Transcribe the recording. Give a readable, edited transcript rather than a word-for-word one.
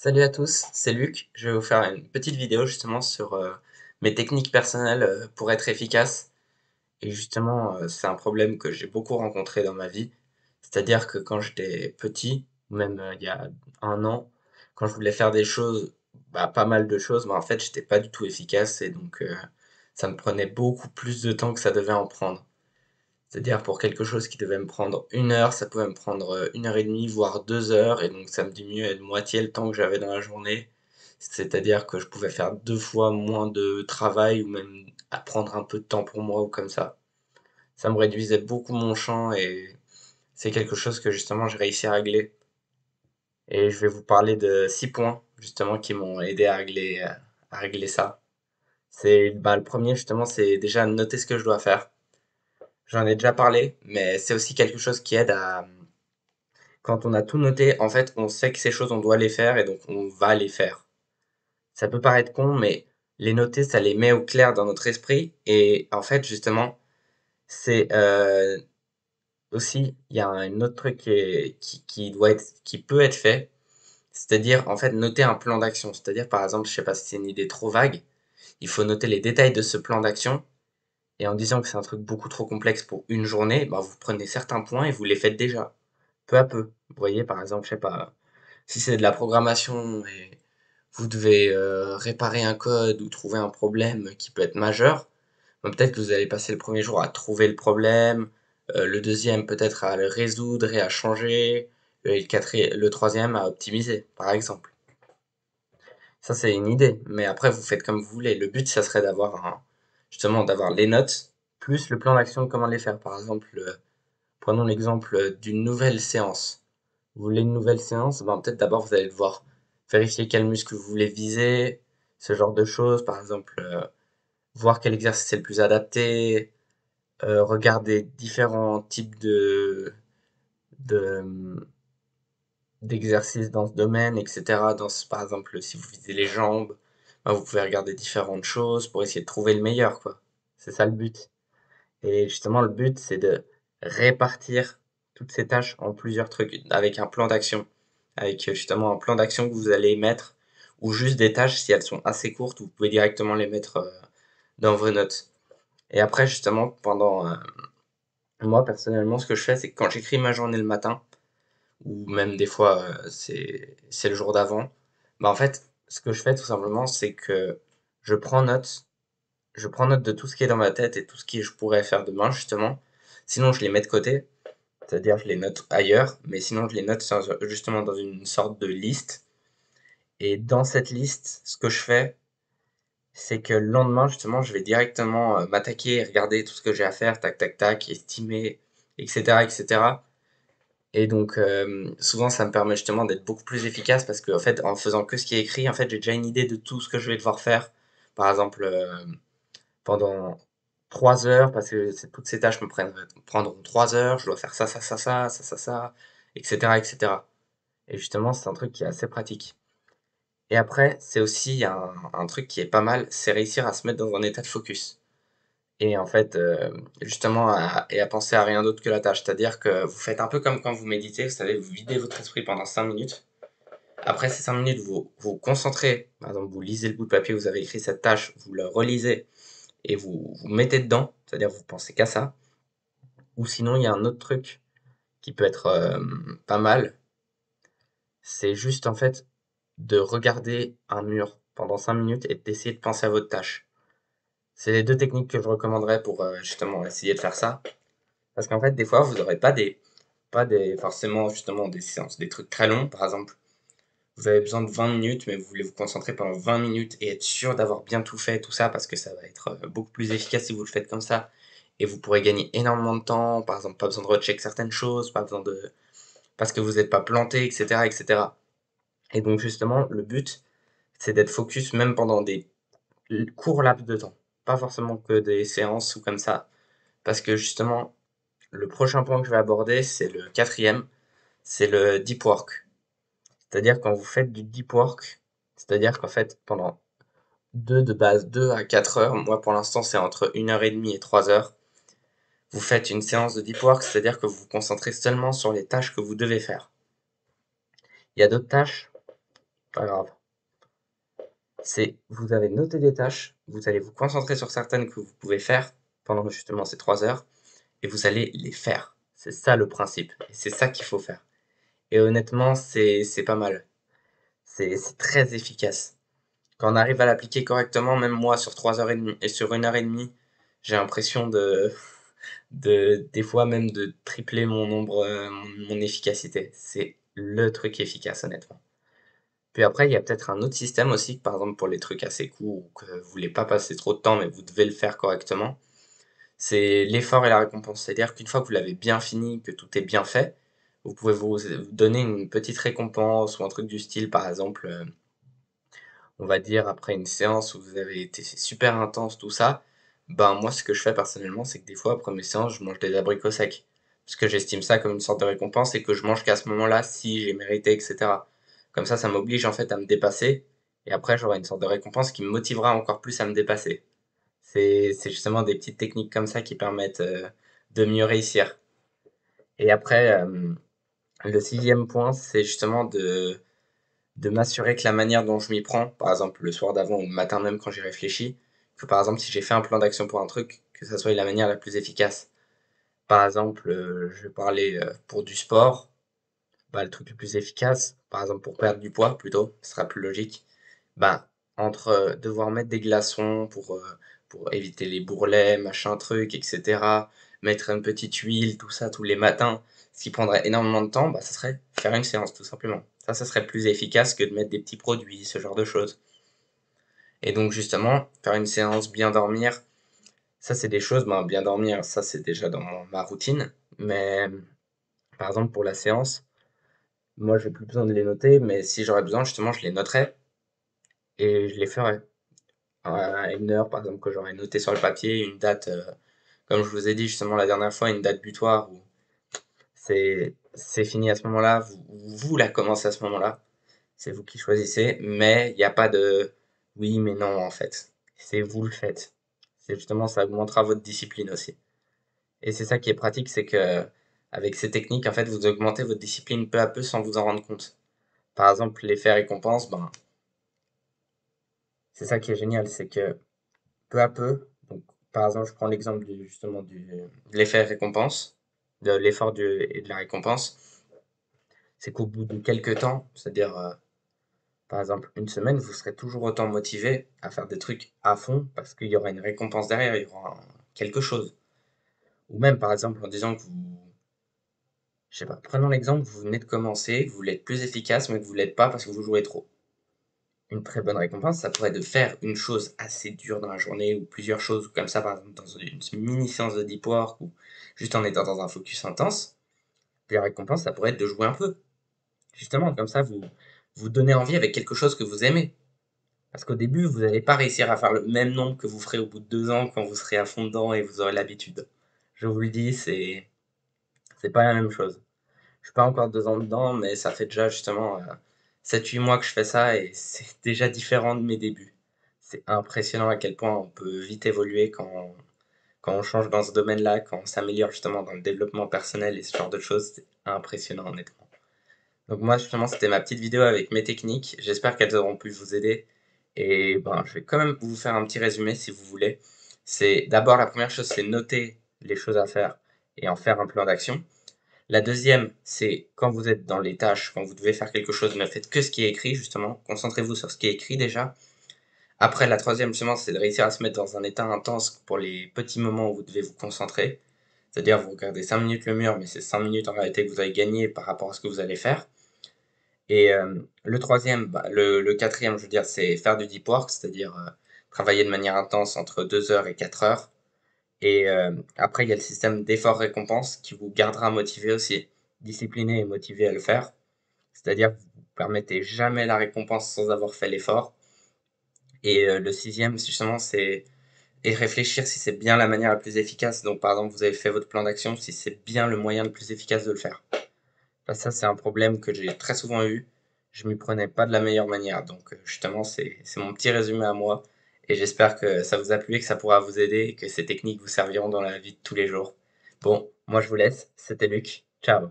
Salut à tous, c'est Luc. Je vais vous faire une petite vidéo justement sur mes techniques personnelles pour être efficace. Et justement, c'est un problème que j'ai beaucoup rencontré dans ma vie. C'est-à-dire que quand j'étais petit, ou même il y a un an, quand je voulais faire des choses, pas mal de choses, mais en fait, j'étais pas du tout efficace et donc ça me prenait beaucoup plus de temps que ça devait en prendre. C'est-à-dire pour quelque chose qui devait me prendre 1 heure, ça pouvait me prendre 1 heure et demie, voire 2 heures, et donc ça me diminuait de moitié le temps que j'avais dans la journée. C'est-à-dire que je pouvais faire 2 fois moins de travail ou même prendre un peu de temps pour moi ou comme ça. Ça me réduisait beaucoup mon champ et c'est quelque chose que justement j'ai réussi à régler. Et je vais vous parler de 6 points justement qui m'ont aidé à régler ça. Le premier justement, c'est déjà noter ce que je dois faire. J'en ai déjà parlé, mais c'est aussi quelque chose qui aide à, quand on a tout noté, en fait, on sait que ces choses, on doit les faire et donc on va les faire. Ça peut paraître con, mais les noter, ça les met au clair dans notre esprit. Et en fait, justement, c'est aussi, il y a un autre truc qui doit être, qui peut être fait. C'est-à-dire, en fait, noter un plan d'action. C'est-à-dire, par exemple, je sais pas si c'est une idée trop vague, il faut noter les détails de ce plan d'action. Et en disant que c'est un truc beaucoup trop complexe pour une journée, bah, vous prenez certains points et vous les faites déjà, peu à peu. Vous voyez, par exemple, je sais pas, si c'est de la programmation et vous devez réparer un code ou trouver un problème qui peut être majeur, bah, peut-être que vous allez passer le premier jour à trouver le problème, le deuxième peut-être à le résoudre et à changer, et le troisième à optimiser, par exemple. Ça, c'est une idée, mais après, vous faites comme vous voulez. Le but, ça serait justement, d'avoir les notes, plus le plan d'action de comment les faire. Par exemple, prenons l'exemple d'une nouvelle séance. Vous voulez une nouvelle séance? Ben, peut-être d'abord vous allez devoir vérifier quel muscle vous voulez viser, ce genre de choses. Par exemple, voir quel exercice est le plus adapté, regarder différents types de, d'exercices dans ce domaine, etc. Par exemple, si vous visez les jambes, ben, vous pouvez regarder différentes choses pour essayer de trouver le meilleur, quoi. C'est ça le but. Et justement, le but, c'est de répartir toutes ces tâches en plusieurs trucs, avec un plan d'action. Avec justement un plan d'action que vous allez mettre, ou juste des tâches, si elles sont assez courtes, vous pouvez directement les mettre dans vos notes. Et après, justement, moi, personnellement, ce que je fais, c'est que quand j'écris ma journée le matin, ou même des fois, c'est le jour d'avant, bah en fait, ce que je fais tout simplement, c'est que je prends note je prends note de tout ce qui est dans ma tête et tout ce que je pourrais faire demain, justement. Sinon, je les mets de côté, c'est-à-dire je les note ailleurs, mais sinon, je les note justement dans une sorte de liste. Et dans cette liste, ce que je fais, c'est que le lendemain, justement, je vais directement m'attaquer et regarder tout ce que j'ai à faire, tac, tac, tac, estimer, etc., etc. Et donc, souvent, ça me permet justement d'être beaucoup plus efficace parce qu'en fait, en faisant que ce qui est écrit, en fait, j'ai déjà une idée de tout ce que je vais devoir faire. Par exemple, pendant 3 heures, parce que toutes ces tâches prendront 3 heures, je dois faire ça, ça, ça, ça, ça, ça, ça, etc., etc. Et cetera. Et justement, c'est un truc qui est assez pratique. Et après, c'est aussi un truc qui est pas mal, c'est réussir à se mettre dans un état de focus. Et en fait, justement, à penser à rien d'autre que la tâche. C'est-à-dire que vous faites un peu comme quand vous méditez, vous savez, vous videz votre esprit pendant 5 minutes. Après ces 5 minutes, vous vous concentrez. Par exemple, vous lisez le bout de papier où vous avez écrit cette tâche, vous le relisez et vous mettez dedans, c'est-à-dire vous pensez qu'à ça. Ou sinon, il y a un autre truc qui peut être pas mal, c'est juste en fait de regarder un mur pendant 5 minutes et d'essayer de penser à votre tâche. C'est les deux techniques que je recommanderais pour justement essayer de faire ça. Parce qu'en fait, des fois, vous n'aurez pas des forcément justement des séances, des trucs très longs. Par exemple, vous avez besoin de 20 minutes, mais vous voulez vous concentrer pendant 20 minutes et être sûr d'avoir bien tout fait, tout ça, parce que ça va être beaucoup plus efficace si vous le faites comme ça. Et vous pourrez gagner énormément de temps. Par exemple, pas besoin de recheck certaines choses, pas besoin de parce que vous n'êtes pas planté, etc., etc. Et cetera. Et donc justement, le but, c'est d'être focus même pendant des courts laps de temps. Pas forcément que des séances ou comme ça. Parce que justement, le prochain point que je vais aborder, c'est le quatrième, c'est le deep work. C'est-à-dire quand vous faites du deep work, c'est-à-dire qu'en fait, pendant de base 2 à 4 heures, moi pour l'instant c'est entre 1 heure et demie et 3 heures, vous faites une séance de deep work, c'est-à-dire que vous vous concentrez seulement sur les tâches que vous devez faire. Il y a d'autres tâches pas grave. C'est vous avez noté des tâches, vous allez vous concentrer sur certaines que vous pouvez faire pendant justement ces 3 heures et vous allez les faire. C'est ça le principe et c'est ça qu'il faut faire et honnêtement, c'est pas mal. C'est très efficace. Quand on arrive à l'appliquer correctement, même moi sur 3 heures et demie et sur 1 heure et demie, j'ai l'impression de des fois même de tripler mon nombre, mon efficacité. C'est le truc efficace honnêtement. Puis après, il y a peut-être un autre système aussi, par exemple pour les trucs assez courts ou que vous voulez pas passer trop de temps, mais vous devez le faire correctement. C'est l'effort et la récompense. C'est-à-dire qu'une fois que vous l'avez bien fini, que tout est bien fait, vous pouvez vous donner une petite récompense ou un truc du style, par exemple, on va dire après une séance où vous avez été super intense, tout ça. Ben moi, ce que je fais personnellement, c'est que des fois, après mes séances, je mange des abricots secs. Parce que j'estime ça comme une sorte de récompense et que je mange qu'à ce moment-là si j'ai mérité, etc. Comme ça m'oblige en fait à me dépasser. Et après, j'aurai une sorte de récompense qui me motivera encore plus à me dépasser. C'est justement des petites techniques comme ça qui permettent de mieux réussir. Et après, le sixième point, c'est justement de m'assurer que la manière dont je m'y prends, par exemple le soir d'avant ou le matin même quand j'y réfléchis, que par exemple si j'ai fait un plan d'action pour un truc, que ça soit la manière la plus efficace. Par exemple, je vais parler pour du sport, bah, le truc le plus efficace, par exemple pour perdre du poids plutôt, ce sera plus logique. Ben, entre devoir mettre des glaçons pour éviter les bourrelets, machin truc, etc. Mettre une petite huile, tout ça, tous les matins, ce qui prendrait énormément de temps, bah, ça serait faire une séance, tout simplement. Ça serait plus efficace que de mettre des petits produits, ce genre de choses. Et donc, justement, faire une séance, bien dormir, ça, c'est des choses, ben, bien dormir, ça, c'est déjà dans ma routine. Mais, par exemple, pour la séance, moi, j'ai plus besoin de les noter, mais si j'aurais besoin, justement, je les noterais et je les ferais. À une heure, par exemple, que j'aurais noté sur le papier, une date, comme je vous ai dit justement la dernière fois, une date butoir où c'est fini à ce moment-là, vous la commencez à ce moment-là, c'est vous qui choisissez, mais il n'y a pas de oui, mais non en fait. C'est vous le faites. C'est justement ça augmentera votre discipline aussi. Et c'est ça qui est pratique, c'est que avec ces techniques, en fait, vous augmentez votre discipline peu à peu sans vous en rendre compte. Par exemple, l'effet récompense, ben, c'est ça qui est génial, c'est que peu à peu, donc, par exemple, je prends l'exemple justement de l'effet récompense, de l'effort et de la récompense, c'est qu'au bout de quelques temps, c'est-à-dire par exemple une semaine, vous serez toujours autant motivé à faire des trucs à fond parce qu'il y aura une récompense derrière, il y aura quelque chose. Ou même par exemple en disant que vous, je sais pas, prenons l'exemple, vous venez de commencer, vous voulez être plus efficace mais que vous l'êtes pas parce que vous jouez trop. Une très bonne récompense, ça pourrait être de faire une chose assez dure dans la journée ou plusieurs choses comme ça, par exemple dans une mini séance de deep work ou juste en étant dans un focus intense. Puis la récompense, ça pourrait être de jouer un peu. Justement, comme ça, vous donnez envie avec quelque chose que vous aimez. Parce qu'au début, vous n'allez pas réussir à faire le même nombre que vous ferez au bout de 2 ans quand vous serez à fond dedans et vous aurez l'habitude. Je vous le dis, c'est pas la même chose. Je suis pas encore 2 ans dedans, mais ça fait déjà justement 7-8 mois que je fais ça et c'est déjà différent de mes débuts. C'est impressionnant à quel point on peut vite évoluer quand on change dans ce domaine-là, quand on s'améliore justement dans le développement personnel et ce genre de choses. C'est impressionnant honnêtement. Donc moi justement c'était ma petite vidéo avec mes techniques. J'espère qu'elles auront pu vous aider. Et ben je vais quand même vous faire un petit résumé si vous voulez. C'est d'abord la première chose, c'est noter les choses à faire et en faire un plan d'action. La deuxième, c'est quand vous êtes dans les tâches, quand vous devez faire quelque chose, ne faites que ce qui est écrit, justement. Concentrez-vous sur ce qui est écrit déjà. Après, la troisième, justement, c'est de réussir à se mettre dans un état intense pour les petits moments où vous devez vous concentrer. C'est-à-dire, vous regardez 5 minutes le mur, mais c'est 5 minutes en réalité que vous avez gagné par rapport à ce que vous allez faire. Et le troisième, bah, le quatrième, je veux dire, c'est faire du deep work, c'est-à-dire travailler de manière intense entre 2 heures et 4 heures. Et après, il y a le système d'effort-récompense qui vous gardera motivé aussi, discipliné et motivé à le faire. C'est-à-dire que vous ne permettez jamais la récompense sans avoir fait l'effort. Et le sixième, justement, c'est et réfléchir si c'est bien la manière la plus efficace. Donc, par exemple, vous avez fait votre plan d'action, si c'est bien le moyen le plus efficace de le faire. Enfin, ça, c'est un problème que j'ai très souvent eu. Je m'y prenais pas de la meilleure manière. Donc, justement, c'est mon petit résumé à moi. Et j'espère que ça vous a plu et que ça pourra vous aider et que ces techniques vous serviront dans la vie de tous les jours. Bon, moi je vous laisse. C'était Luc. Ciao.